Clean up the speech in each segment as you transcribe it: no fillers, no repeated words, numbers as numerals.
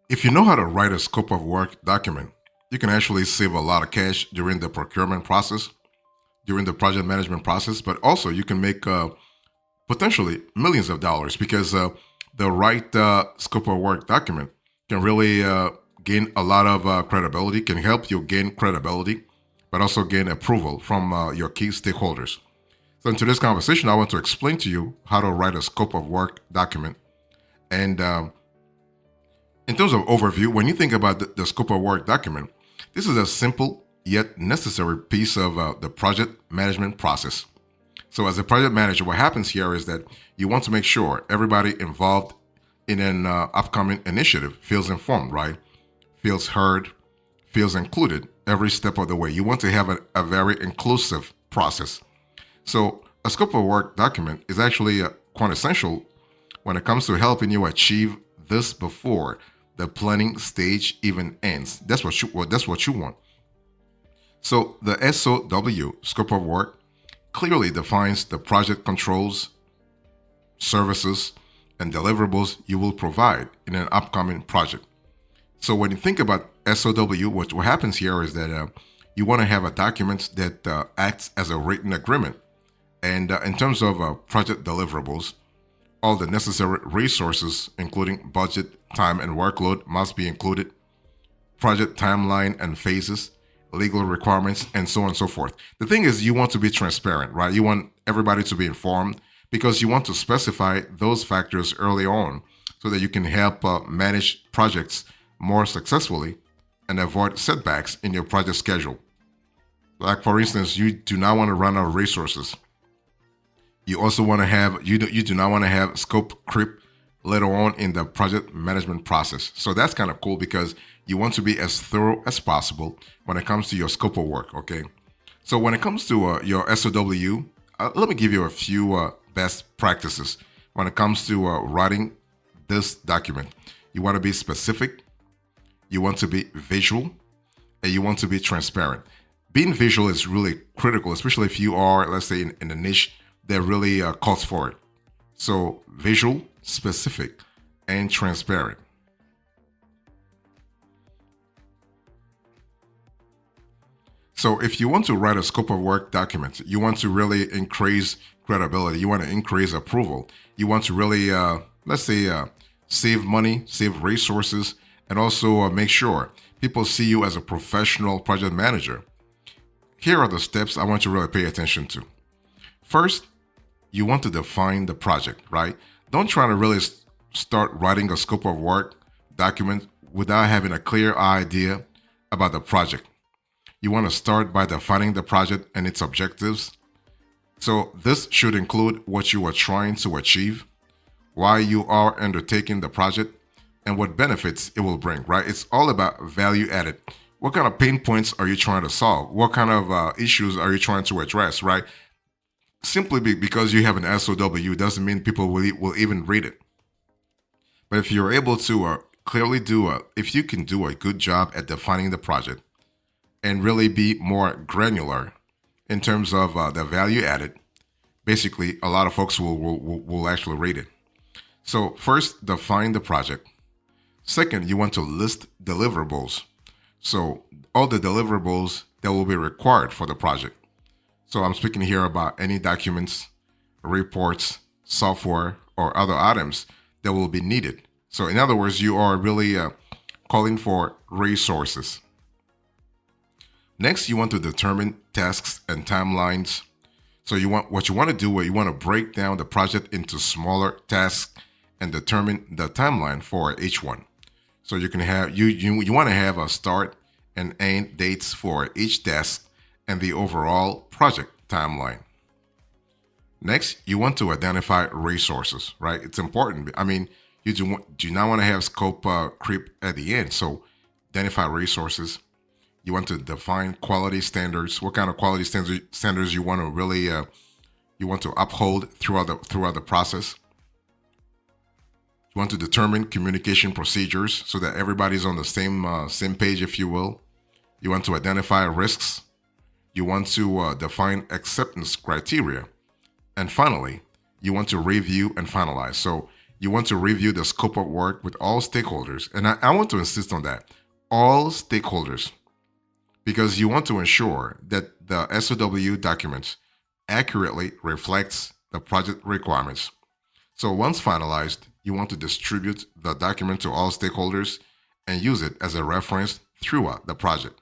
If you know how to write a scope of work document, you can actually save a lot of cash during the procurement process, during the project management process, but also you can make potentially millions of dollars because the right scope of work document can really gain a lot of credibility, can help you gain credibility, but also gain approval from your key stakeholders. So, in today's conversation, I want to explain to you how to write a scope of work document. And in terms of overview, when you think about the scope of work document, this is a simple yet necessary piece of the project management process. So, as a project manager, what happens here is that you want to make sure everybody involved in an upcoming initiative feels informed, right? Feels heard, feels included every step of the way. You want to have a very inclusive process. So, a scope of work document is actually quite essential when it comes to helping you achieve this before the planning stage even ends. That's what you want. So, the SOW, scope of work, clearly defines the project controls, services, and deliverables you will provide in an upcoming project. So when you think about SOW, what happens here is that you want to have a document that acts as a written agreement. And in terms of project deliverables, all the necessary resources, including budget, time, and workload, must be included. Project timeline and phases, legal requirements, and so on and so forth. The thing is, you want to be transparent, right? You want everybody to be informed because you want to specify those factors early on so that you can help manage projects more successfully and avoid setbacks in your project schedule. Like, for instance, you do not want to run out of resources. You also want to have, you do not want to have scope creep later on in the project management process. So that's kind of cool because you want to be as thorough as possible when it comes to your scope of work, okay? So when it comes to your SOW, let me give you a few best practices when it comes to writing this document. You want to be specific, you want to be visual, and you want to be transparent. Being visual is really critical, especially if you are, let's say, in a niche that really calls for it. So visual, specific, and transparent. So if you want to write a scope of work document, you want to really increase credibility, you want to increase approval, you want to really, let's say, save money, save resources, and also make sure people see you as a professional project manager. Here are the steps I want you to really pay attention to. First, you want to define the project, right? Don't try to really start writing a scope of work document without having a clear idea about the project. You want to start by defining the project and its objectives. So this should include what you are trying to achieve, why you are undertaking the project, and what benefits it will bring, right? It's all about value added. What kind of pain points are you trying to solve? What kind of issues are you trying to address, right? Simply because you have an SOW doesn't mean people will even read it. But if you're able to clearly if you can do a good job at defining the project and really be more granular in terms of the value added, basically a lot of folks will actually read it. So first, define the project. Second, you want to list deliverables. So all the deliverables that will be required for the project. So I'm speaking here about any documents, reports, software, or other items that will be needed. So in other words, you are really calling for resources. Next, you want to determine tasks and timelines. So you want to do is you want to break down the project into smaller tasks and determine the timeline for each one. So you can have you want to have a start and end dates for each task and the overall project timeline. Next, you want to identify resources, right? It's important. I mean, you do not want to have scope creep at the end. So identify resources. You want to define quality standards. What kind of quality standards you want to really you want to uphold throughout the process. You want to determine communication procedures so that everybody's on the same page, if you will. You want to identify risks. You want to define acceptance criteria. And finally, you want to review and finalize. So you want to review the scope of work with all stakeholders. And I want to insist on that, all stakeholders, because you want to ensure that the SOW documents accurately reflects the project requirements. So once finalized, you want to distribute the document to all stakeholders and use it as a reference throughout the project.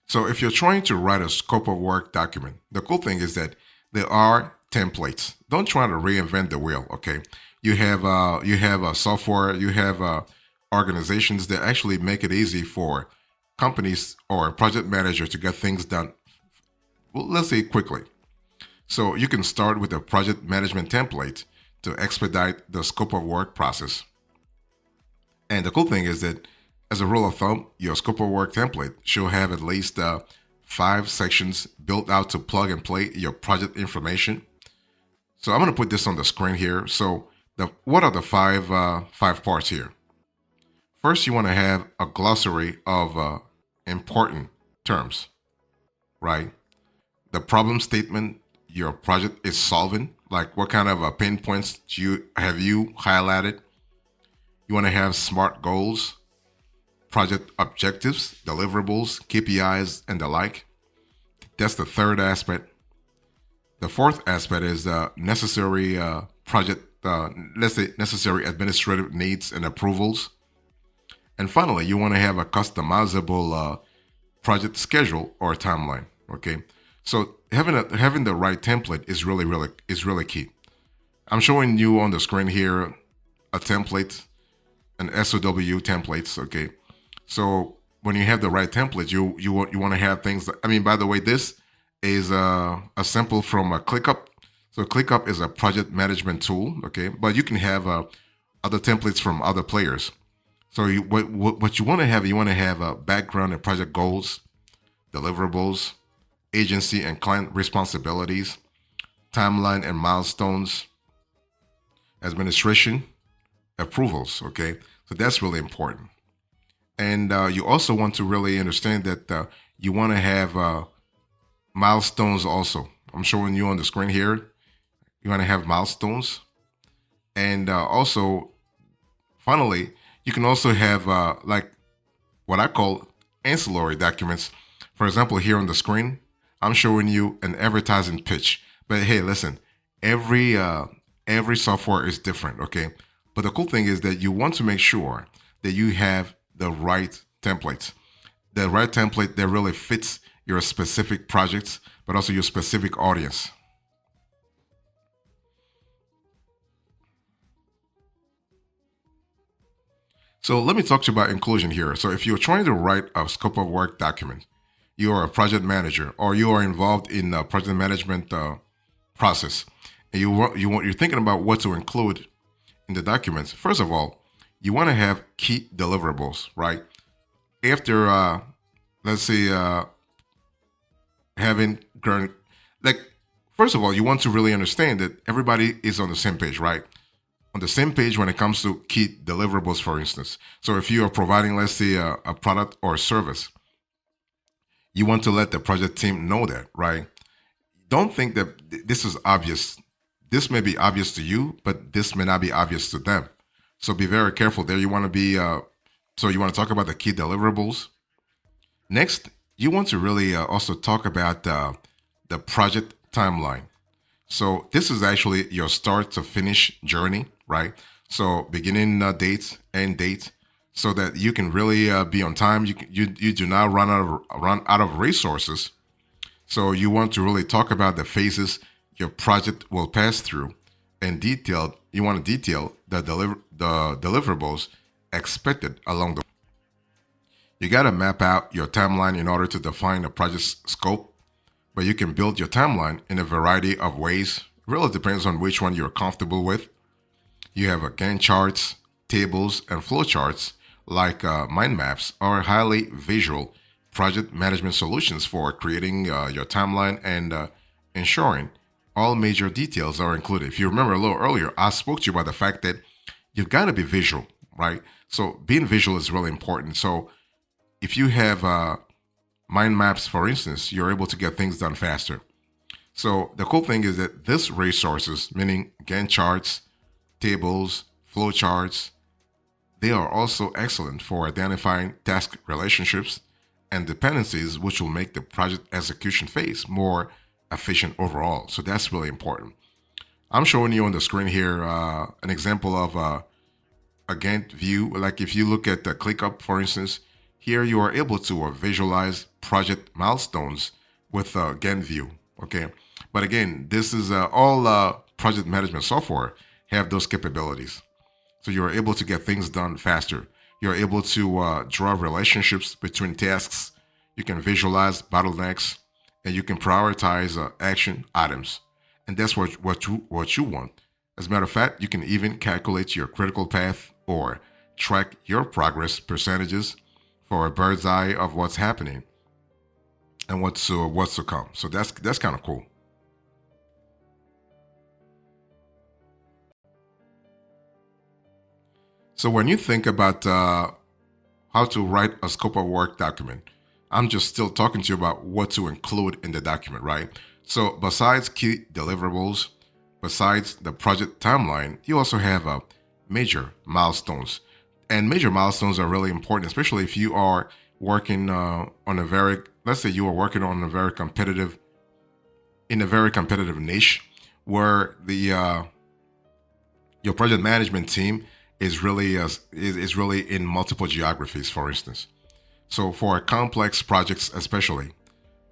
So if you're trying to write a scope of work document, the cool thing is that there are templates. Don't try to reinvent the wheel. Okay, you have a software, you have organizations that actually make it easy for companies or a project manager to get things done. Well, let's say quickly. So you can start with a project management template to expedite the scope of work process. And the cool thing is that, as a rule of thumb, your scope of work template should have at least 5 sections built out to plug and play your project information. So I'm going to put this on the screen here. So what are the five parts here? First, you want to have a glossary of important terms, right? The problem statement your project is solving, like what kind of pain points you highlighted. You want to have SMART goals, project objectives, deliverables, KPIs, and the like. That's the third aspect. The fourth aspect is necessary let's say necessary administrative needs and approvals. And finally, you want to have a customizable project schedule or timeline. Okay, so having the right template is really key. I'm showing you on the screen here a template, an SOW templates. Okay, so when you have the right template, you want to have things. I mean, by the way, this is a sample from ClickUp. So ClickUp is a project management tool. Okay, but you can have other templates from other players. So what you want to have, a background and project goals, deliverables, agency and client responsibilities, timeline and milestones, administration, approvals. Okay, so that's really important. And you also want to really understand that you want to have milestones also. I'm showing you on the screen here. You want to have milestones. And also, finally, you can also have like what I call ancillary documents. For example, here on the screen, I'm showing you an advertising pitch. But hey, listen, every software is different, okay? But the cool thing is that you want to make sure that you have the right templates, the right template that really fits your specific projects, but also your specific audience. So let me talk to you about inclusion here. So if you're trying to write a scope of work document, you are a project manager or you are involved in a project management process, and you're thinking about what to include in the documents. First of all, you want to have key deliverables, right? After let's say having current, like, first of all, you want to really understand that everybody is on the same page, right? On the same page when it comes to key deliverables, for instance. So if you are providing, let's say, a product or a service, you want to let the project team know that, right? Don't think that this is obvious. This may be obvious to you, but this may not be obvious to them. So be very careful there. You want to be, so you want to talk about the key deliverables. Next, you want to really also talk about the project timeline. So this is actually your start to finish journey, right? So beginning date, end date, so that you can really be on time. You do not run out of resources. So you want to really talk about the phases your project will pass through, and you want to detail the deliverables expected along the way. You got to map out your timeline in order to define a project's scope, but you can build your timeline in a variety of ways. It really depends on which one you're comfortable with. You have Gantt charts, tables, and flow charts like mind maps are highly visual project management solutions for creating your timeline and ensuring all major details are included. If you remember a little earlier, I spoke to you about the fact that you've got to be visual, right? So being visual is really important. So if you have mind maps, for instance, you're able to get things done faster. So the cool thing is that these resources, meaning Gantt charts, tables, flow charts, they are also excellent for identifying task relationships and dependencies, which will make the project execution phase more efficient overall. So that's really important. I'm showing you on the screen here an example of a Gantt view. Like if you look at the ClickUp, for instance, here you are able to visualize project milestones with a Gantt view. Okay, but again, this is all project management software have those capabilities. So you're able to get things done faster. You're able to draw relationships between tasks. You can visualize bottlenecks, and you can prioritize action items. And that's what you want. As a matter of fact, you can even calculate your critical path or track your progress percentages for a bird's eye of what's happening and what's to come. So that's kind of cool. So when you think about how to write a scope of work document, I'm just still talking to you about what to include in the document, right? So besides key deliverables, besides the project timeline, you also have major milestones. And major milestones are really important, especially if you are working on a very, let's say you are working on a very competitive, in a very competitive niche where the your project management team is really in multiple geographies, for instance. So for complex projects, especially,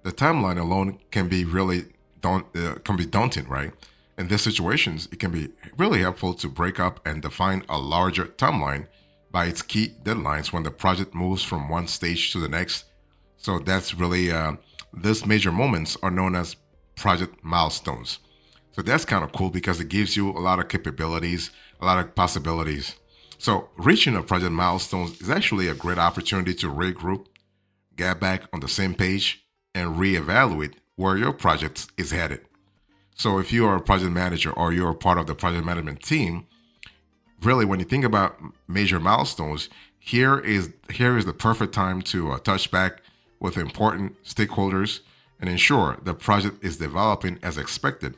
the timeline alone can be really can be daunting, right? In these situations, it can be really helpful to break up and define a larger timeline by its key deadlines when the project moves from one stage to the next. So that's really these major moments are known as project milestones. So that's kind of cool because it gives you a lot of capabilities, a lot of possibilities. So reaching a project milestones is actually a great opportunity to regroup, get back on the same page, and reevaluate where your project is headed. So if you are a project manager or you're a part of the project management team, really when you think about major milestones, here is the perfect time to touch back with important stakeholders and ensure the project is developing as expected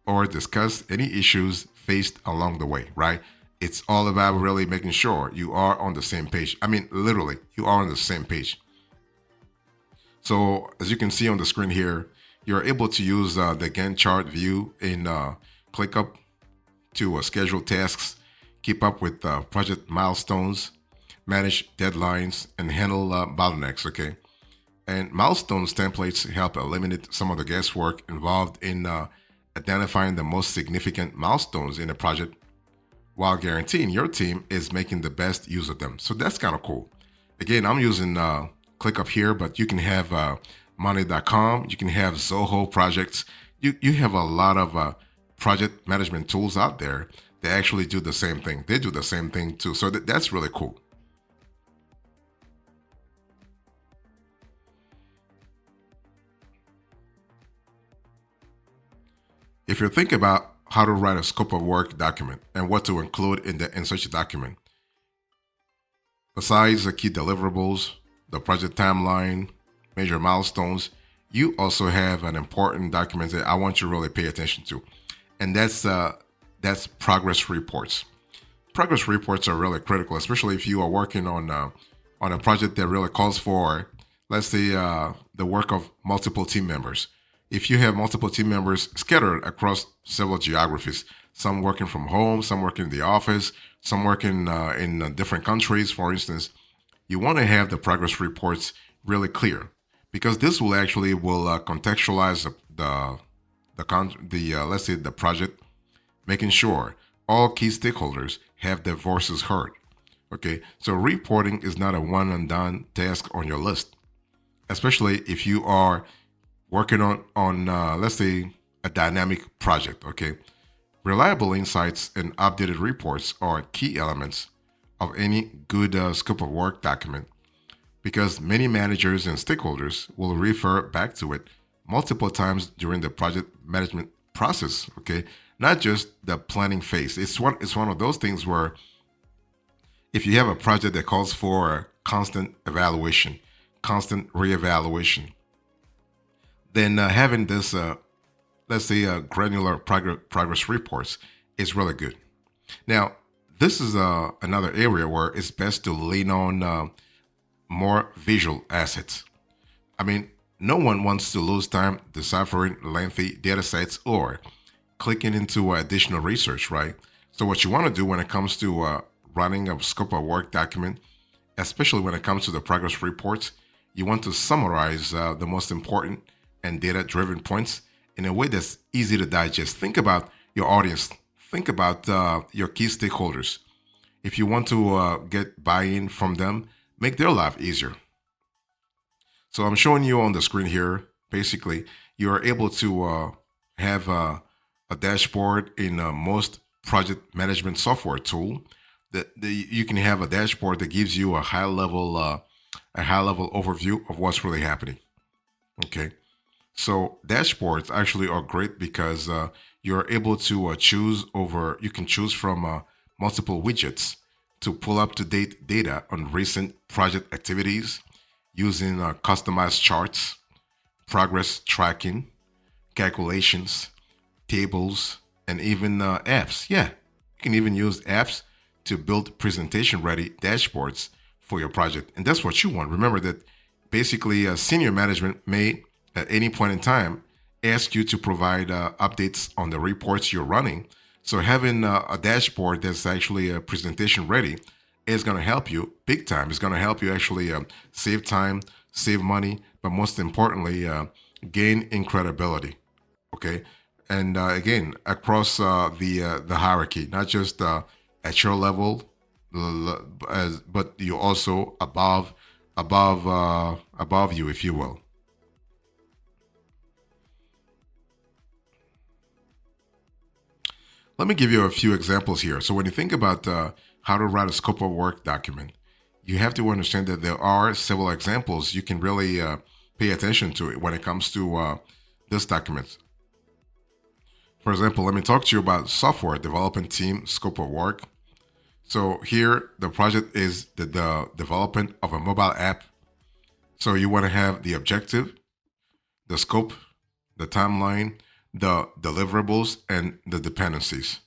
or discuss any issues faced along the way, right? It's all about really making sure you are on the same page. I mean, literally, you are on the same page. So as you can see on the screen here, you're able to use the Gantt chart view in ClickUp to schedule tasks, keep up with project milestones, manage deadlines, and handle bottlenecks, okay? And milestones templates help eliminate some of the guesswork involved in identifying the most significant milestones in a project while guaranteeing your team is making the best use of them. So that's kind of cool. Again, I'm using ClickUp here, but you can have money.com, you can have Zoho projects. You have a lot of project management tools out there that actually do the same thing. They do the same thing too. So that's really cool. If you think about how to write a scope of work document and what to include in such a document, besides the key deliverables, the project timeline, major milestones, you also have an important document that I want you to really pay attention to, and that's progress reports. Progress reports are really critical, especially if you are working on a project that really calls for, let's say, the work of multiple team members. If you have multiple team members scattered across several geographies, some working from home, some working in the office, some working in different countries, for instance, you want to have the progress reports really clear because this will actually will contextualize the let's say the project, making sure all key stakeholders have their voices heard. Okay, so reporting is not a one and done task on your list, especially if you are working on let's say a dynamic project. Okay, reliable insights and updated reports are key elements of any good scope of work document because many managers and stakeholders will refer back to it multiple times during the project management process. Okay, not just the planning phase. It's one of those things where if you have a project that calls for constant evaluation, constant reevaluation, then having this let's say, granular progress reports is really good. Now, this is another area where it's best to lean on more visual assets. I mean, no one wants to lose time deciphering lengthy data sets or clicking into additional research, right? So, what you want to do when it comes to running a scope of work document, especially when it comes to the progress reports, you want to summarize the most important and data driven points in a way that's easy to digest. Think about your audience, think about your key stakeholders. If you want to get buy in from them, make their life easier. So I'm showing you on the screen here. Basically, you're able to have a dashboard in most project management software tool. You can have a dashboard that gives you a high level overview of what's really happening. Okay, so dashboards actually are great because you're able to choose over. You can choose from multiple widgets to pull up to date data on recent project activities using customized charts, progress tracking, calculations, tables, and even apps. Yeah, you can even use apps to build presentation ready dashboards for your project. And that's what you want. Remember that basically senior management may at any point in time ask you to provide updates on the reports you're running. So having a dashboard that's actually a presentation ready is going to help you big time. It's going to help you actually save time, save money, but most importantly, gain in credibility. Okay, and again, across the hierarchy, not just at your level, but you also above you, if you will. Let me give you a few examples here. So when you think about how to write a scope of work document, you have to understand that there are several examples you can really pay attention to it when it comes to this document. For example, let me talk to you about software development team scope of work. So here, the project is the development of a mobile app. So you want to have the objective, the scope, the timeline, the deliverables, and the dependencies.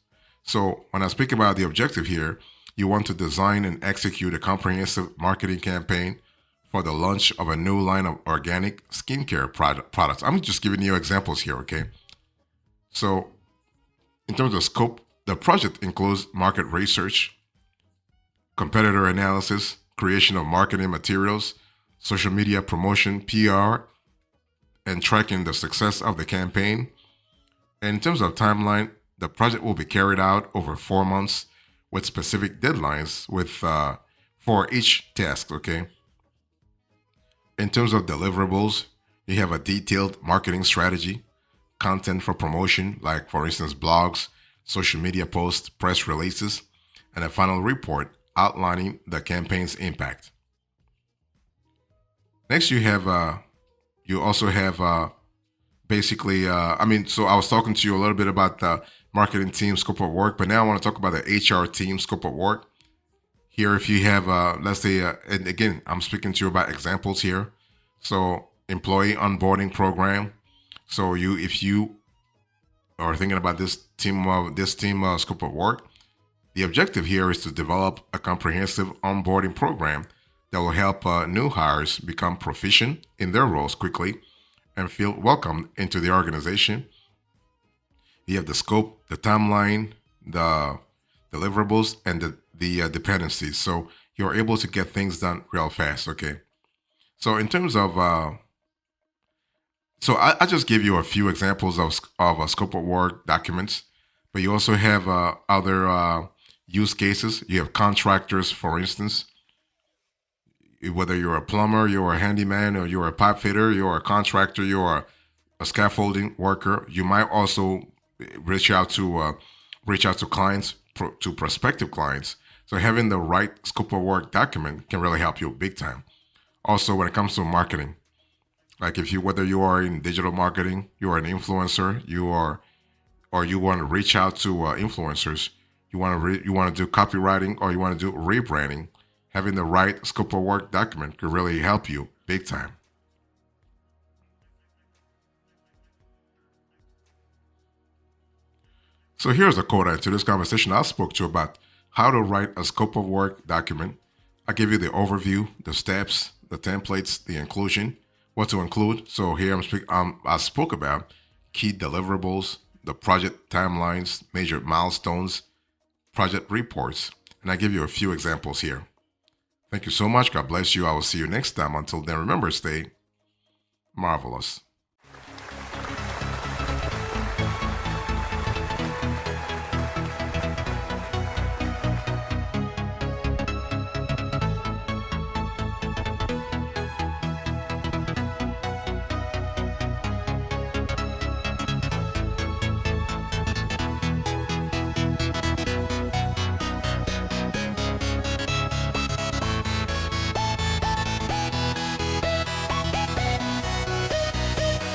So when I speak about the objective here, you want to design and execute a comprehensive marketing campaign for the launch of a new line of organic skincare products. I'm just giving you examples here, okay? So in terms of scope, the project includes market research, competitor analysis, creation of marketing materials, social media promotion, PR, and tracking the success of the campaign. And in terms of timeline, the project will be carried out over 4 months with specific deadlines for each task, okay? In terms of deliverables, you have a detailed marketing strategy, content for promotion, like for instance, blogs, social media posts, press releases, and a final report outlining the campaign's impact. Next, you also have basically, so I was talking to you a little bit about the marketing team scope of work, but now I want to talk about the HR team scope of work. Here, if you have, let's say, and again, I'm speaking to you about examples here. So, employee onboarding program. So, if you are thinking about this team scope of work, the objective here is to develop a comprehensive onboarding program that will help new hires become proficient in their roles quickly and feel welcomed into the organization. You have the scope, the timeline, the deliverables, and the dependencies. So you're able to get things done real fast. Okay. So in terms of, I just gave you a few examples of a scope of work documents, but you also have other use cases. You have contractors, for instance. Whether you're a plumber, you're a handyman, or you're a pipe fitter, you're a contractor, you're a scaffolding worker, you might also reach out to clients, to prospective clients. So having the right scope of work document can really help you big time. Also, when it comes to marketing, like whether you are in digital marketing, you are an influencer, or you want to reach out to influencers, you want to do copywriting, or you want to do rebranding. Having the right scope of work document could really help you big time. So here's a coda to this conversation. I spoke to you about how to write a scope of work document. I give you the overview, the steps, the templates, the inclusion, what to include. So here I spoke about key deliverables, the project timelines, major milestones, project reports, and I give you a few examples here. Thank you so much. God bless you. I will see you next time. Until then, remember, stay marvelous.